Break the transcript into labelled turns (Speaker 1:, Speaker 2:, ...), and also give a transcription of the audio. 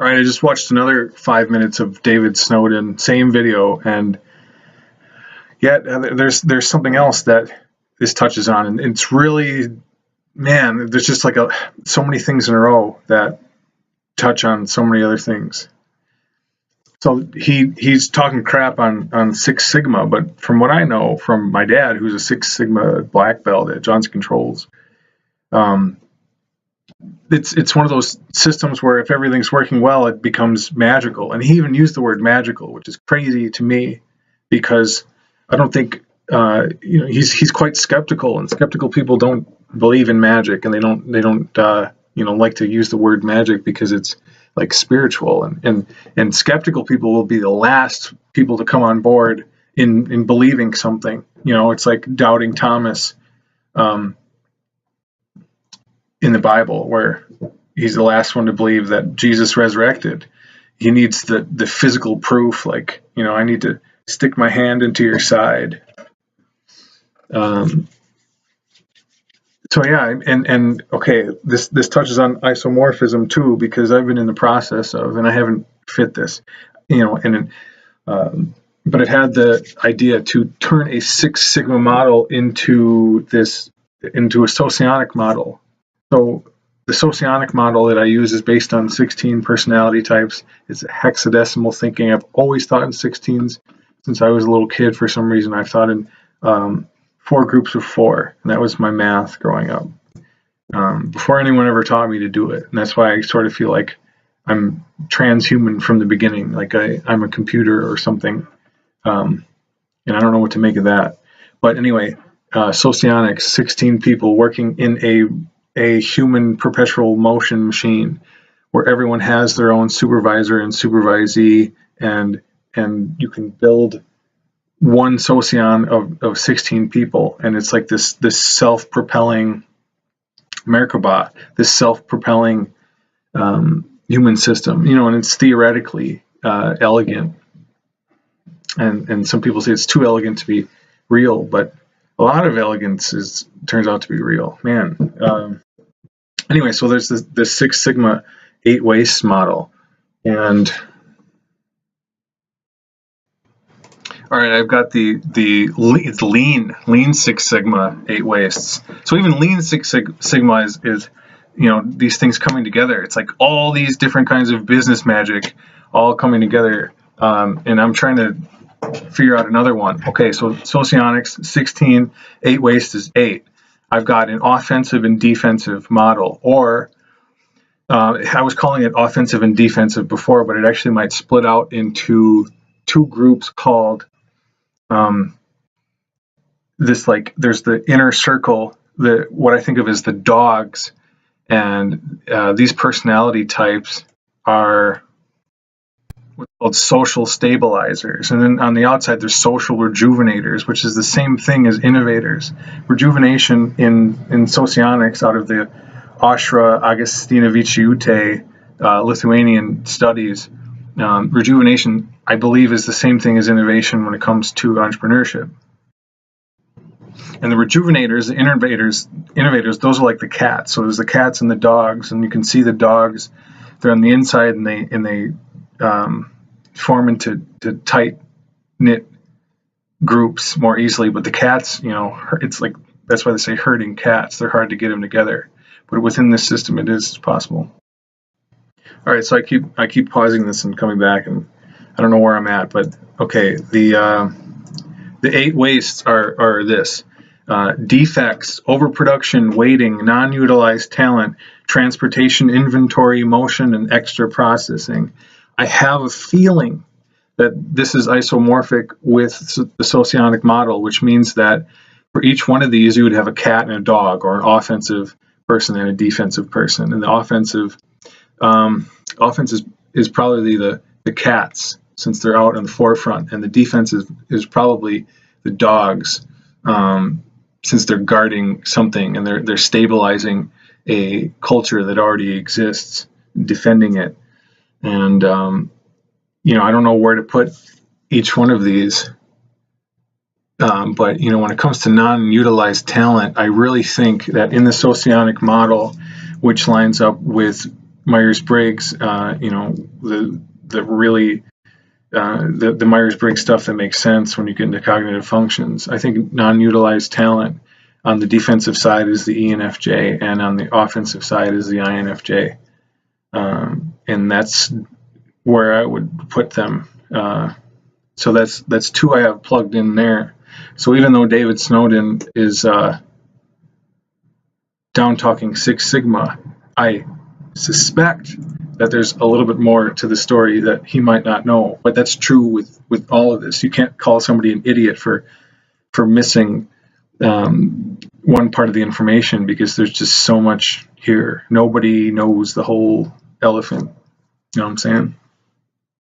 Speaker 1: All right, I just watched another 5 minutes of David Snowden, same video, and yet there's something else that this touches on, and it's really, man, there's just like so many things in a row that touch on so many other things. So he's talking crap on Six Sigma, but from what I know from my dad, who's a Six Sigma black belt at Johnson Controls, it's one of those systems where if everything's working well, it becomes magical. And he even used the word magical, which is crazy to me because I don't think he's quite skeptical, and skeptical people don't believe in magic, and they don't like to use the word magic because it's like spiritual, and skeptical people will be the last people to come on board in believing something. It's like doubting Thomas in the Bible, where he's the last one to believe that Jesus resurrected. He needs the physical proof, like, I need to stick my hand into your side. So yeah, and okay, this touches on isomorphism too, because I've been in the process of, and I haven't fit this, but it had the idea to turn a Six Sigma model into a Socionic model. So the Socionic model that I use is based on 16 personality types. It's a hexadecimal thinking. I've always thought in 16s since I was a little kid. For some reason, I've thought in 4 groups of 4, and that was my math growing up. Before anyone ever taught me to do it, and that's why I sort of feel like I'm transhuman from the beginning, like I'm a computer or something, and I don't know what to make of that. But anyway, Socionic, 16 people working in a human perpetual motion machine, where everyone has their own supervisor and supervisee, and you can build one Socion of 16 people, and it's like this self-propelling Merkabah, this self-propelling human system, and it's theoretically elegant, and some people say it's too elegant to be real, but a lot of elegance turns out to be real, man. Anyway, so there's this Six Sigma 8 wastes model, and all right, I've got it's lean Six Sigma 8 wastes. So even lean Six Sigma is these things coming together. It's like all these different kinds of business magic all coming together, and I'm trying to figure out another one. Okay, so Socionics 16, 8 wastes is 8. I've got an offensive and defensive model, or I was calling it offensive and defensive before, but it actually might split out into 2 groups called there's the inner circle, what I think of as the dogs, and these personality types are what's called social stabilizers, and then on the outside there's social rejuvenators, which is the same thing as innovators. Rejuvenation in Socionics, out of the Ashra Agustinavičiūtė Lithuanian studies, rejuvenation, I believe, is the same thing as innovation when it comes to entrepreneurship. And the rejuvenators, the innovators, those are like the cats. So there's the cats and the dogs, and you can see the dogs. They're on the inside, and they form into tight knit groups more easily. But the cats, it's like, that's why they say herding cats. They're hard to get them together, but within this system, it is possible. All right, so I keep pausing this and coming back, and I don't know where I'm at, but okay, the 8 wastes are this: defects, overproduction, waiting, non-utilized talent, transportation, inventory, motion, and extra processing. I have a feeling that this is isomorphic with the Socionic model, which means that for each one of these, you would have a cat and a dog, or an offensive person and a defensive person. And the offensive is probably the cats, since they're out in the forefront, and the defense is probably the dogs, since they're guarding something and they're stabilizing a culture that already exists, defending it. And I don't know where to put each one of these, but when it comes to non-utilized talent, I really think that in the Socionic model, which lines up with myers-briggs, the really the myers-briggs stuff that makes sense when you get into cognitive functions. I think non-utilized talent on the defensive side is the ENFJ, and on the offensive side is the INFJ, and that's where I would put them. So that's two I have plugged in there. So even though David Snowden is down talking Six Sigma, I suspect that there's a little bit more to the story that he might not know. But that's true with all of this. You can't call somebody an idiot for missing one part of the information, because there's just so much here. Nobody knows the whole elephant. You know what I'm saying?